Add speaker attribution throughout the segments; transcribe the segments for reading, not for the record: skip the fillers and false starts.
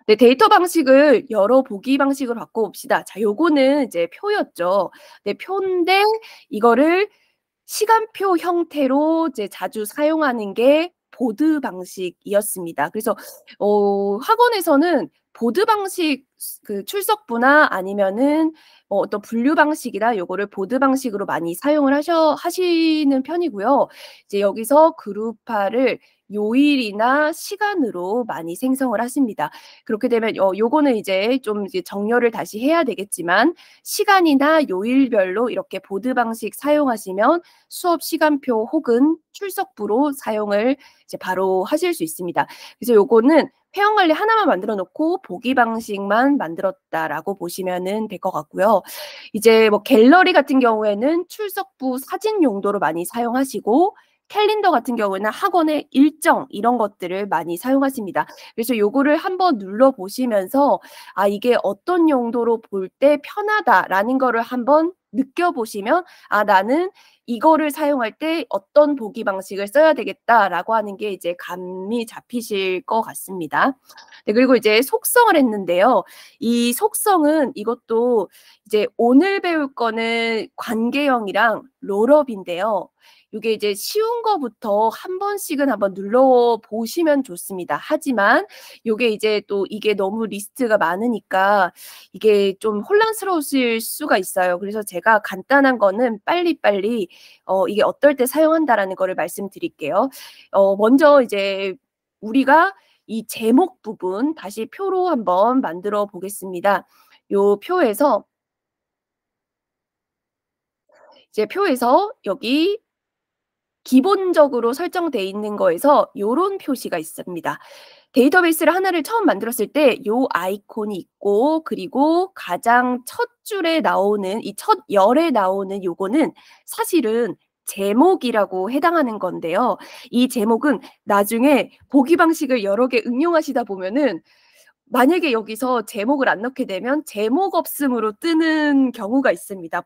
Speaker 1: 네, 데이터 방식을 여러 보기 방식으로 바꿔봅시다. 자, 요거는 이제 표였죠. 네, 표인데 이거를 시간표 형태로 이제 자주 사용하는 게 보드 방식이었습니다. 그래서 학원에서는 보드 방식 그 출석부나 아니면은 어떤 분류 방식이나 요거를 보드 방식으로 많이 사용을 하시는 편이고요. 이제 여기서 그룹화를 요일이나 시간으로 많이 생성을 하십니다. 그렇게 되면 요거는 이제 좀 이제 정렬을 다시 해야 되겠지만 시간이나 요일별로 이렇게 보드 방식 사용하시면 수업 시간표 혹은 출석부로 사용을 이제 바로 하실 수 있습니다. 그래서 요거는 회원 관리 하나만 만들어 놓고 보기 방식만 만들었다라고 보시면은 될 것 같고요. 이제 뭐 갤러리 같은 경우에는 출석부 사진 용도로 많이 사용하시고 캘린더 같은 경우는 학원의 일정 이런 것들을 많이 사용하십니다. 그래서 요거를 한번 눌러 보시면서 아, 이게 어떤 용도로 볼 때 편하다라는 거를 한번 느껴보시면 아, 나는 이거를 사용할 때 어떤 보기 방식을 써야 되겠다라고 하는 게 이제 감이 잡히실 것 같습니다. 네, 그리고 이제 속성을 했는데요. 이 속성은 이것도 이제 오늘 배울 거는 관계형이랑 롤업인데요. 이게 이제 쉬운 거부터 한 번씩은 한번 눌러보시면 좋습니다. 하지만 이게 이제 또 이게 너무 리스트가 많으니까 이게 좀 혼란스러우실 수가 있어요. 그래서 제가 간단한 거는 빨리빨리 이게 어떨 때 사용한다라는 거를 말씀드릴게요. 먼저 이제 우리가 이 제목 부분 다시 표로 한번 만들어 보겠습니다. 요 표에서 이제 표에서 여기 기본적으로 설정되어 있는 거에서 요런 표시가 있습니다. 데이터베이스를 하나를 처음 만들었을 때 요 아이콘이 있고 그리고 가장 첫 줄에 나오는 이 첫 열에 나오는 요거는 사실은 제목이라고 해당하는 건데요. 이 제목은 나중에 보기 방식을 여러 개 응용하시다 보면은 만약에 여기서 제목을 안 넣게 되면 제목 없음으로 뜨는 경우가 있습니다.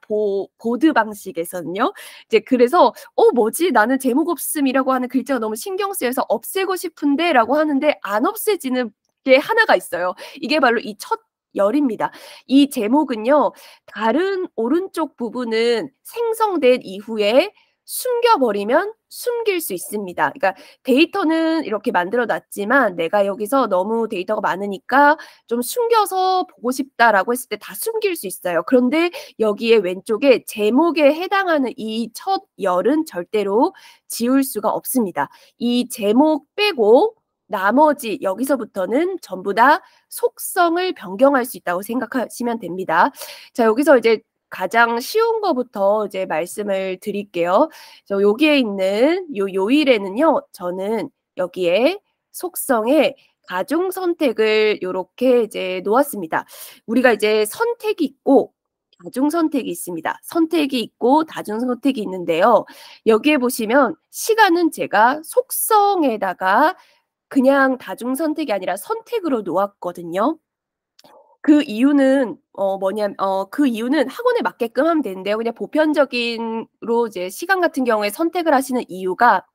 Speaker 1: 보드 방식에서는요. 이제 그래서 뭐지? 나는 제목 없음이라고 하는 글자가 너무 신경 쓰여서 없애고 싶은데라고 하는데 안 없애지는 게 하나가 있어요. 이게 바로 이 첫 열입니다. 이 제목은요. 다른 오른쪽 부분은 생성된 이후에 숨겨버리면 숨길 수 있습니다. 그러니까 데이터는 이렇게 만들어 놨지만 내가 여기서 너무 데이터가 많으니까 좀 숨겨서 보고 싶다라고 했을 때 다 숨길 수 있어요. 그런데 여기에 왼쪽에 제목에 해당하는 이 첫 열은 절대로 지울 수가 없습니다. 이 제목 빼고 나머지 여기서부터는 전부 다 속성을 변경할 수 있다고 생각하시면 됩니다. 자, 여기서 이제 가장 쉬운 거부터 이제 말씀을 드릴게요. 여기에 있는 요일에는요, 저는 여기에 속성에 다중 선택을 이렇게 이제 놓았습니다. 우리가 이제 선택이 있고 다중 선택이 있습니다. 선택이 있고 다중 선택이 있는데요. 여기에 보시면 시간은 제가 속성에다가 그냥 다중 선택이 아니라 선택으로 놓았거든요. 그 이유는 그 이유는 학원에 맞게끔 하면 되는데요. 그냥 보편적인로 이제 시간 같은 경우에 선택을 하시는 이유가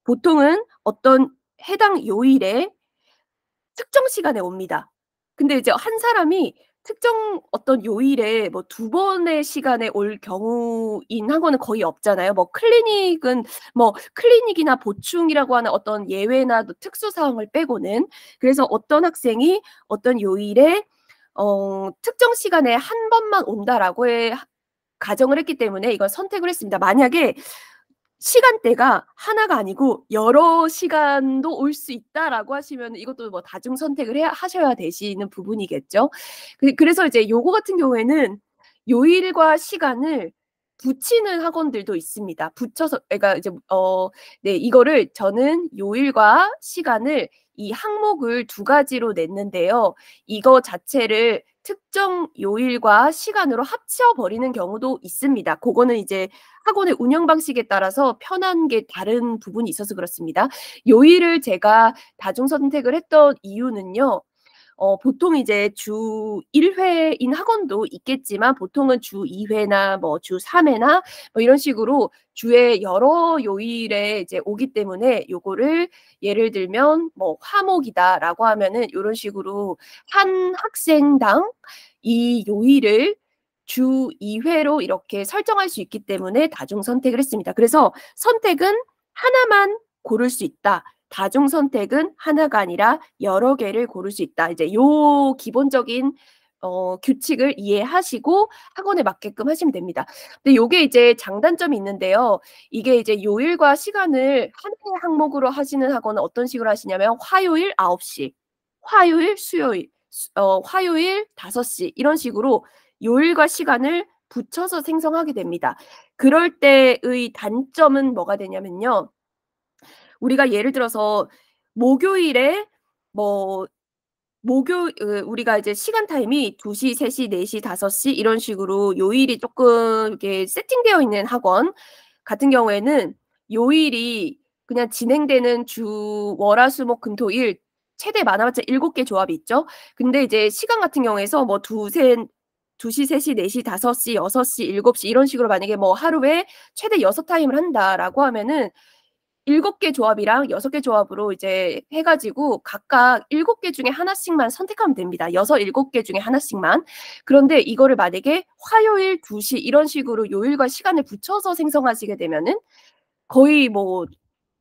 Speaker 1: 보통은 어떤 해당 요일에 특정 시간에 옵니다. 근데 이제 한 사람이 특정 어떤 요일에 뭐 2번의 시간에 올 경우인 학원은 거의 없잖아요. 뭐 클리닉이나 보충이라고 하는 어떤 예외나 특수 사항을 빼고는. 그래서 어떤 학생이 어떤 요일에 특정 시간에 한 번만 온다라고 가정을 했기 때문에 이걸 선택을 했습니다. 만약에 시간대가 하나가 아니고 여러 시간도 올 수 있다라고 하시면 이것도 뭐 다중 선택을 하셔야 되시는 부분이겠죠. 그래서 이제 요거 같은 경우에는 요일과 시간을 붙이는 학원들도 있습니다. 붙여서 그러니까 이제 네, 이거를 저는 요일과 시간을 이 항목을 2가지로 냈는데요. 이거 자체를 특정 요일과 시간으로 합쳐버리는 경우도 있습니다. 그거는 이제 학원의 운영 방식에 따라서 편한 게 다른 부분이 있어서 그렇습니다. 요일을 제가 다중 선택을 했던 이유는요. 보통 이제 주 1 회인 학원도 있겠지만 보통은 주 2 회나 뭐 주 3 회나 뭐 이런 식으로 주에 여러 요일에 이제 오기 때문에 요거를 예를 들면 뭐 화목이다라고 하면은 요런 식으로 한 학생당 이 요일을 주 2 회로 이렇게 설정할 수 있기 때문에 다중 선택을 했습니다. 그래서 선택은 하나만 고를 수 있다. 다중 선택은 하나가 아니라 여러 개를 고를 수 있다. 이제 요 기본적인 규칙을 이해하시고 학원에 맞게끔 하시면 됩니다. 근데 요게 이제 장단점이 있는데요. 이게 이제 요일과 시간을 하나의 항목으로 하시는 학원은 어떤 식으로 하시냐면 화요일 9시, 화요일, 수요일, 화요일 5시 이런 식으로 요일과 시간을 붙여서 생성하게 됩니다. 그럴 때의 단점은 뭐가 되냐면요. 우리가 예를 들어서 목요일에 뭐 우리가 이제 시간 타임이 2 시, 3 시, 4 시, 5시 이런 식으로 요일이 쪼끔 이렇게 세팅되어 있는 학원 같은 경우에는 요일이 그냥 진행되는 주 월, 화, 수, 목, 금, 토, 일 최대 많아봤자 7개 조합이 있죠. 근데 이제 시간 같은 경우에서 뭐 2 시, 3 시, 4 시, 5 시, 6 시, 7시 이런 식으로 만약에 뭐 하루에 최대 6 타임을 한다라고 하면은 7개 조합이랑 6개 조합으로 이제 해 가지고 각각 7개 중에 하나씩만 선택하면 됩니다. 6, 7개 중에 하나씩만. 그런데 이거를 만약에 화요일 2시 이런 식으로 요일과 시간을 붙여서 생성하시게 되면은 거의 뭐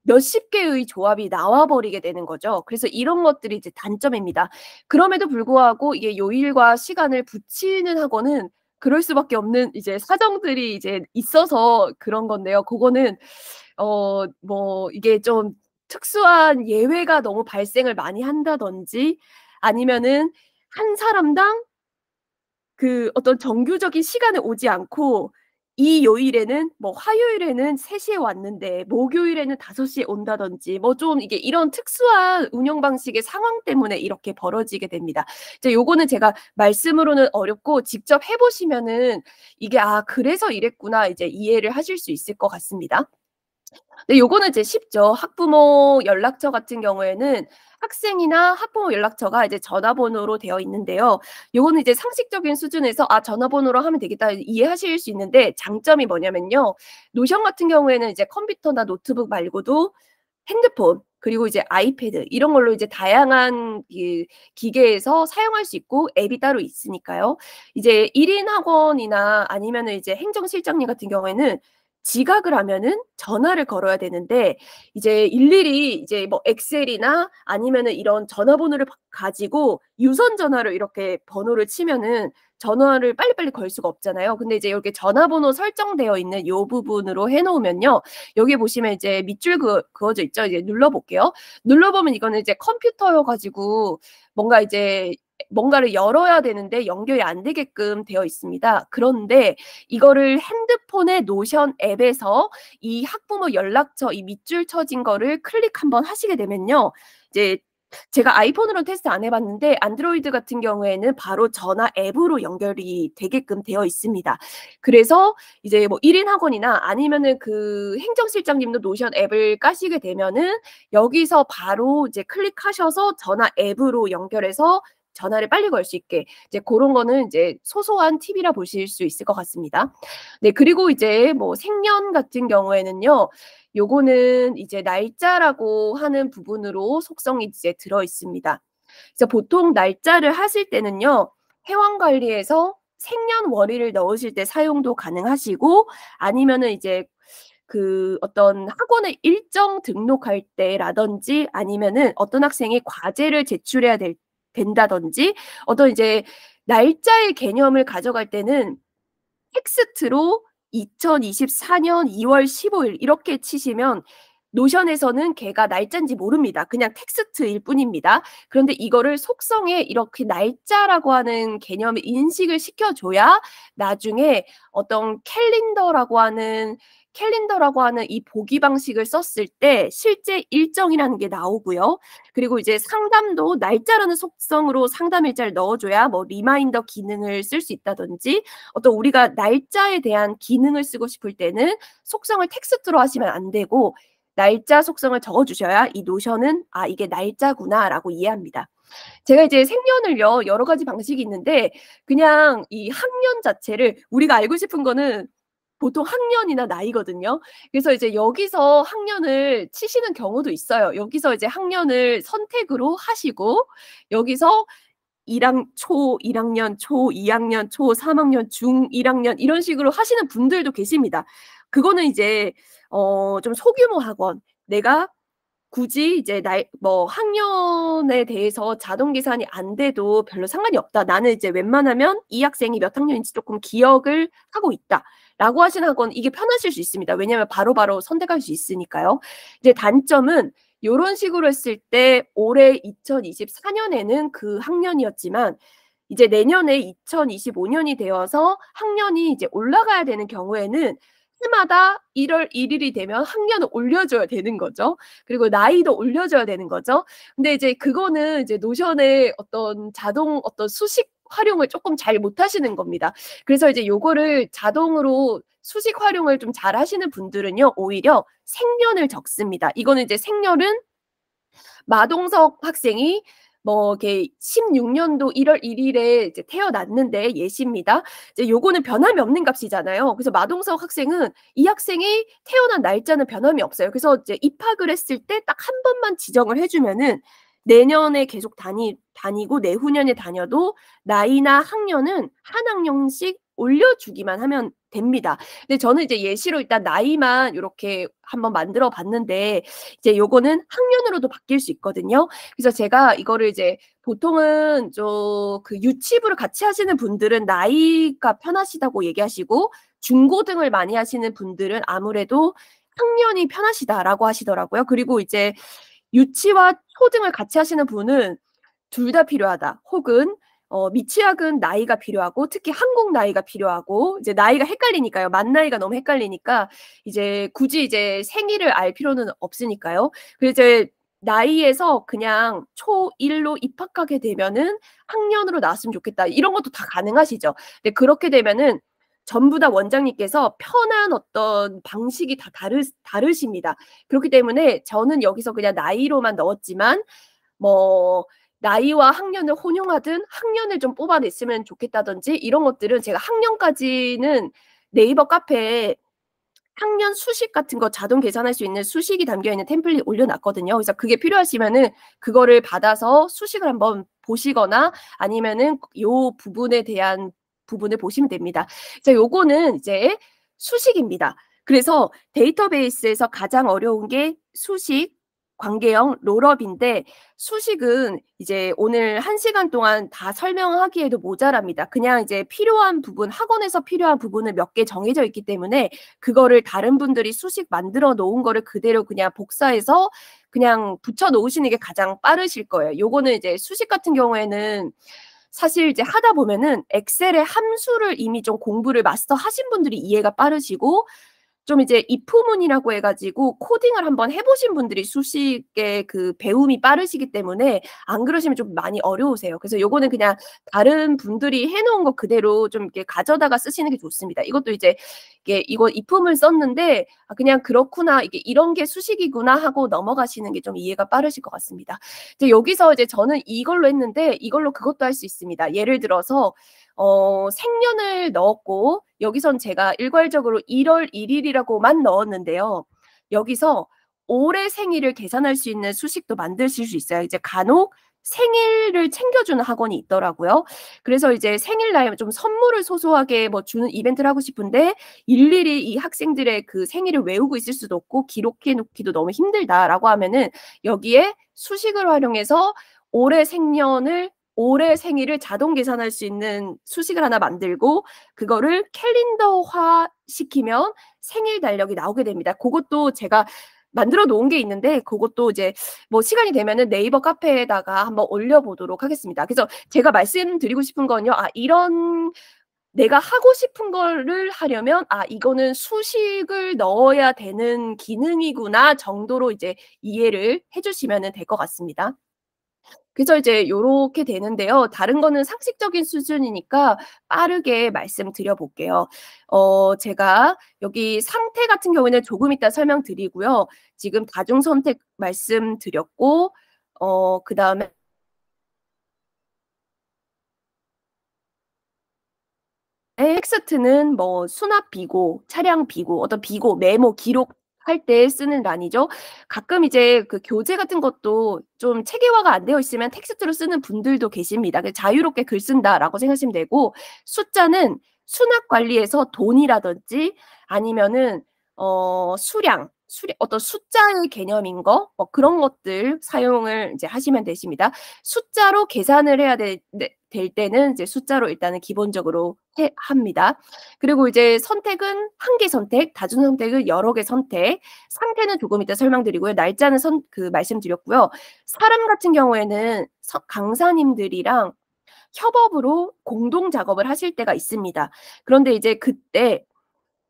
Speaker 1: 몇십 개의 조합이 나와 버리게 되는 거죠. 그래서 이런 것들이 이제 단점입니다. 그럼에도 불구하고 이게 요일과 시간을 붙이는 학원은 그럴 수밖에 없는 이제 사정들이 이제 있어서 그런 건데요. 고거는 뭐 이게 좀 특수한 예외가 너무 발생을 많이 한다든지 아니면은 한 사람당 그 어떤 정규적인 시간에 오지 않고 이 요일에는 뭐 화요일에는 3 시에 왔는데 목요일에는 5 시에 온다든지 뭐 좀 이게 이런 특수한 운영 방식의 상황 때문에 이렇게 벌어지게 됩니다. 이제 요거는 제가 말씀으로는 어렵고 직접 해 보시면은 이게 '아 그래서 이랬구나.' 이제 이해를 하실 수 있을 것 같습니다. 네 요거는 이제 쉽죠. 학부모 연락처 같은 경우에는 학생이나 학부모 연락처가 이제 전화번호로 되어 있는데요. 요거는 이제 상식적인 수준에서 '아 전화번호로 하면 되겠다.' 이해하실 수 있는데 장점이 뭐냐면요. 노션 같은 경우에는 이제 컴퓨터나 노트북 말고도 핸드폰 그리고 이제 아이패드 이런 걸로 이제 다양한 그 기계에서 사용할 수 있고 앱이 따로 있으니까요. 이제 1인 학원이나 아니면은 이제 행정실장님 같은 경우에는 지각을 하면은 전화를 걸어야 되는데 이제 일일이 이제 뭐 엑셀이나 아니면은 이런 전화번호를 가지고 유선 전화로 이렇게 번호를 치면은 전화를 빨리빨리 걸 수가 없잖아요. 근데 이제 이렇게 전화번호 설정되어 있는 요 부분으로 해 놓으면요. 여기 보시면 이제 밑줄 그어져 있죠. 이제 눌러 볼게요. 눌러 보면 이거는 이제 컴퓨터여 가지고 뭔가 이제 뭔가를 열어야 되는데 연결이 안 되게끔 되어 있습니다. 그런데 이거를 핸드폰의 노션 앱에서 이 학부모 연락처 이 밑줄 쳐진 거를 클릭 한번 하시게 되면요. 이제 제가 아이폰으로는 테스트 안 해 봤는데 안드로이드 같은 경우에는 바로 전화 앱으로 연결이 되게끔 되어 있습니다. 그래서 이제 뭐 1인 학원이나 아니면은 그 행정실장님도 노션 앱을 까시게 되면은 여기서 바로 이제 클릭하셔서 전화 앱으로 연결해서 전화를 빨리 걸 수 있게 이제 고런 거는 이제 소소한 팁이라 보실 수 있을 것 같습니다. 네 그리고 이제 뭐 생년 같은 경우에는요. 요거는 이제 날짜라고 하는 부분으로 속성이 이제 들어 있습니다. 그래서 보통 날짜를 하실 때는요. 회원관리에서 생년월일을 넣으실 때 사용도 가능하시고 아니면은 이제 그 어떤 학원에 일정 등록할 때라든지 아니면은 어떤 학생이 과제를 제출해야 된다든지 어떤 이제 날짜의 개념을 가져갈 때는 텍스트로 2024년 2월 15일 이렇게 치시면 노션에서는 걔가 날짜인지 모릅니다. 그냥 텍스트일 뿐입니다. 그런데 이거를 속성에 이렇게 날짜라고 하는 개념을 인식을 시켜 줘야 나중에 어떤 캘린더라고 하는 이 보기 방식을 썼을 때 실제 일정이라는 게 나오고요. 그리고 이제 상담도 날짜라는 속성으로 상담 일자를 넣어 줘야 뭐 리마인더 기능을 쓸 수 있다든지 어떤 우리가 날짜에 대한 기능을 쓰고 싶을 때는 속성을 텍스트로 하시면 안 되고 날짜 속성을 적어 주셔야 이 노션은 '아 이게 날짜구나.'라고 이해합니다. 제가 이제 생년을요 여러 가지 방식이 있는데 그냥 이 학년 자체를 우리가 알고 싶은 거는 보통 학년이나 나이거든요. 그래서 이제 여기서 학년을 치시는 경우도 있어요. 여기서 이제 학년을 선택으로 하시고 여기서 1 학년, 초 2 학년, 초 3 학년, 중 1 학년 이런 식으로 하시는 분들도 계십니다. 그거는 이제 좀 소규모 학원 내가 굳이 이제 나이 뭐 학년에 대해서 자동 계산이 안 돼도 별로 상관이 없다. 나는 이제 웬만하면 이 학생이 몇 학년인지 조금 기억을 하고 있다라고 하시는 학원 이게 편하실 수 있습니다. 왜냐하면 바로바로 선택할 수 있으니까요. 이제 단점은 요런 식으로 했을 때 올해 2024년에는 그 학년이었지만 이제 내년에 2025년이 되어서 학년이 이제 올라가야 되는 경우에는 해마다 1월 1일이 되면 학년을 올려줘야 되는 거죠. 그리고 나이도 올려줘야 되는 거죠. 근데 이제 그거는 이제 노션의 어떤 자동 어떤 수식 활용을 조금 잘 못하시는 겁니다. 그래서 이제 요거를 자동으로 수식 활용을 좀 잘하시는 분들은요 오히려 생년을 적습니다. 이거는 이제 생년은 마동석 학생이 뭐 이렇게 16년도 1월 1일에 이제 태어났는데 예시입니다. 이제 요거는 변함이 없는 값이잖아요. 그래서 마동석 학생은 이 학생이 태어난 날짜는 변함이 없어요. 그래서 이제 입학을 했을 때 딱 한 번만 지정을 해 주면은 내년에 계속 다니고 내후년에 다녀도 나이나 학년은 한 학년씩 올려주기만 하면 됩니다. 근데 저는 이제 예시로 일단 나이만 요렇게 한번 만들어 봤는데 이제 요거는 학년으로도 바뀔 수 있거든요. 그래서 제가 이거를 이제 보통은 그 유치부를 같이 하시는 분들은 나이가 편하시다고 얘기하시고 중고등을 많이 하시는 분들은 아무래도 학년이 편하시다라고 하시더라고요. 그리고 이제 유치와 초등을 같이 하시는 분은 둘 다 필요하다. 혹은 미취학은 나이가 필요하고 특히 한국 나이가 필요하고 이제 나이가 헷갈리니까요. 만 나이가 너무 헷갈리니까 이제 굳이 이제 생일을 알 필요는 없으니까요. 그래서 이제 나이에서 그냥 초1로 입학하게 되면은 학년으로 나왔으면 좋겠다. 이런 것도 다 가능하시죠. 근데 그렇게 되면은 전부 다 원장님께서 편한 어떤 방식이 다 다르십니다. 그렇기 때문에 저는 여기서 그냥 나이로만 넣었지만 뭐 나이와 학년을 혼용하든 학년을 좀 뽑아냈으면 좋겠다든지 이런 것들은 제가 학년까지는 네이버 카페에 학년 수식 같은 거 자동 계산할 수 있는 수식이 담겨 있는 템플릿 올려놨거든요. 그래서 그게 필요하시면은 그거를 받아서 수식을 한번 보시거나 아니면은 요 부분에 대한 부분을 보시면 됩니다. 자, 요거는 이제 수식입니다. 그래서 데이터베이스에서 가장 어려운 게 수식, 관계형, 롤업인데 수식은 이제 오늘 1시간 동안 다 설명하기에도 모자랍니다. 그냥 이제 필요한 부분, 학원에서 필요한 부분을 몇 개 정해져 있기 때문에 그거를 다른 분들이 수식 만들어 놓은 거를 그대로 그냥 복사해서 그냥 붙여 놓으시는 게 가장 빠르실 거예요. 요거는 이제 수식 같은 경우에는 사실 이제 하다 보면은 엑셀의 함수를 이미 좀 공부를 마스터하신 분들이 이해가 빠르시고 좀 이제 if문이라고 해가지고 코딩을 한번 해보신 분들이 수식의 그 배움이 빠르시기 때문에 안 그러시면 좀 많이 어려우세요. 그래서 요거는 그냥 다른 분들이 해놓은 거 그대로 좀 이렇게 가져다가 쓰시는 게 좋습니다. 이것도 이제 이거 if문을 썼는데 그냥 그렇구나 이게 이런 게 수식이구나 하고 넘어가시는 게 좀 이해가 빠르실 것 같습니다. 이제 여기서 이제 저는 이걸로 했는데 이걸로 그것도 할 수 있습니다. 예를 들어서 생년을 넣었고 여기선 제가 일괄적으로 1월 1일이라고만 넣었는데요. 여기서 올해 생일을 계산할 수 있는 수식도 만드실 수 있어요. 이제 간혹 생일을 챙겨주는 학원이 있더라고요. 그래서 이제 생일날 좀 선물을 소소하게 뭐 주는 이벤트를 하고 싶은데 일일이 이 학생들의 그 생일을 외우고 있을 수도 없고 기록해 놓기도 너무 힘들다라고 하면은 여기에 수식을 활용해서 올해 생일을 자동 계산할 수 있는 수식을 하나 만들고 그거를 캘린더화 시키면 생일 달력이 나오게 됩니다. 그것도 제가 만들어 놓은 게 있는데 그것도 이제 뭐 시간이 되면은 네이버 카페에다가 한번 올려보도록 하겠습니다. 그래서 제가 말씀드리고 싶은 건요. 이런 내가 하고 싶은 거를 하려면 이거는 수식을 넣어야 되는 기능이구나 정도로 이제 이해를 해주시면 될 것 같습니다. 그래서 이제 요렇게 되는데요. 다른 거는 상식적인 수준이니까 빠르게 말씀드려 볼게요. 제가 여기 상태 같은 경우에는 조금 이따 설명드리고요. 지금 다중 선택 말씀드렸고 그다음에 텍스트는 뭐 수납 비고, 차량 비고, 어떤 비고, 메모, 기록할 때 쓰는 란이죠. 가끔 이제 그 교재 같은 것도 좀 체계화가 안 되어 있으면 텍스트로 쓰는 분들도 계십니다. 자유롭게 글 쓴다라고 생각하시면 되고, 숫자는 수납 관리에서 돈이라든지 아니면은 수량, 어떤 숫자의 개념인 거, 뭐 그런 것들 사용을 이제 하시면 되십니다. 숫자로 계산을 해야 될 때는 이제 숫자로 일단은 기본적으로 합니다. 그리고 이제 선택은 한 개 선택, 다중 선택은 여러 개 선택, 상태는 조금 이따 설명드리고요. 날짜는 말씀드렸고요. 사람 같은 경우에는 강사님들이랑 협업으로 공동 작업을 하실 때가 있습니다. 그런데 이제 그때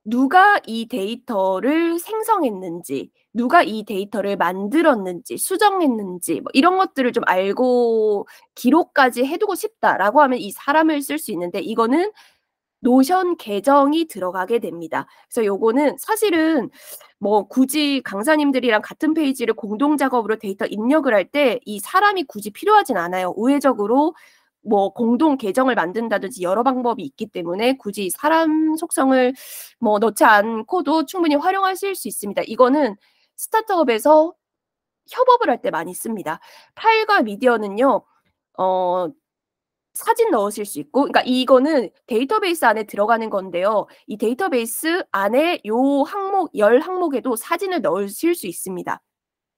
Speaker 1: 누가 이 데이터를 생성했는지, 누가 이 데이터를 만들었는지, 수정했는지, 뭐 이런 것들을 좀 알고 기록까지 해두고 싶다라고 하면 이 사람을 쓸 수 있는데, 이거는 노션 계정이 들어가게 됩니다. 그래서 요거는 사실은 뭐 굳이 강사님들이랑 같은 페이지를 공동 작업으로 데이터 입력을 할 때 이 사람이 굳이 필요하진 않아요. 우회적으로 뭐 공동 계정을 만든다든지 여러 방법이 있기 때문에 굳이 사람 속성을 뭐 넣지 않고도 충분히 활용하실 수 있습니다. 이거는 스타트업에서 협업을 할 때 많이 씁니다. 파일과 미디어는요, 사진 넣으실 수 있고, 그러니까 이거는 데이터베이스 안에 들어가는 건데요. 이 데이터베이스 안에 요 항목, 10항목에도 사진을 넣으실 수 있습니다.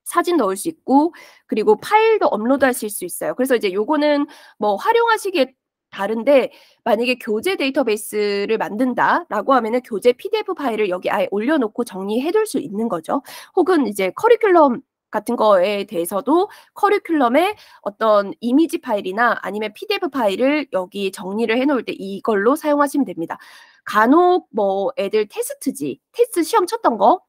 Speaker 1: 사진 넣을 수 있고, 그리고 파일도 업로드하실 수 있어요. 그래서 이제 요거는 뭐 활용하시기에 다른데, 만약에 교재 데이터베이스를 만든다라고 하면은 교재 PDF 파일을 여기 아예 올려놓고 정리해둘 수 있는 거죠. 혹은 이제 커리큘럼 같은 거에 대해서도 커리큘럼에 어떤 이미지 파일이나 아니면 PDF 파일을 여기 정리를 해놓을 때 이걸로 사용하시면 됩니다. 간혹 뭐 애들 테스트 시험 쳤던 거,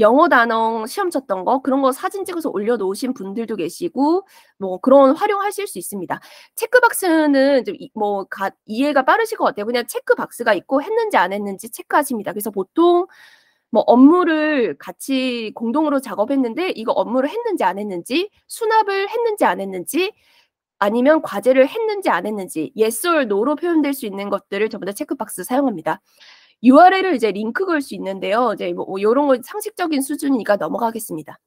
Speaker 1: 영어 단어 시험 쳤던 거, 그런 거 사진 찍어서 올려놓으신 분들도 계시고, 뭐 그런 활용하실 수 있습니다. 체크박스는 좀 이해가 빠르실 것 같아요. 그냥 체크박스가 있고 했는지 안 했는지 체크하십니다. 그래서 보통 뭐 업무를 같이 공동으로 작업했는데 이거 업무를 했는지 안 했는지, 수납을 했는지 안 했는지, 아니면 과제를 했는지 안 했는지, yes or no로 표현될 수 있는 것들을 전부 다 체크박스 사용합니다. URL을 이제 링크 걸 수 있는데요. 이제 뭐 요런 건 상식적인 수준이니까 넘어가겠습니다.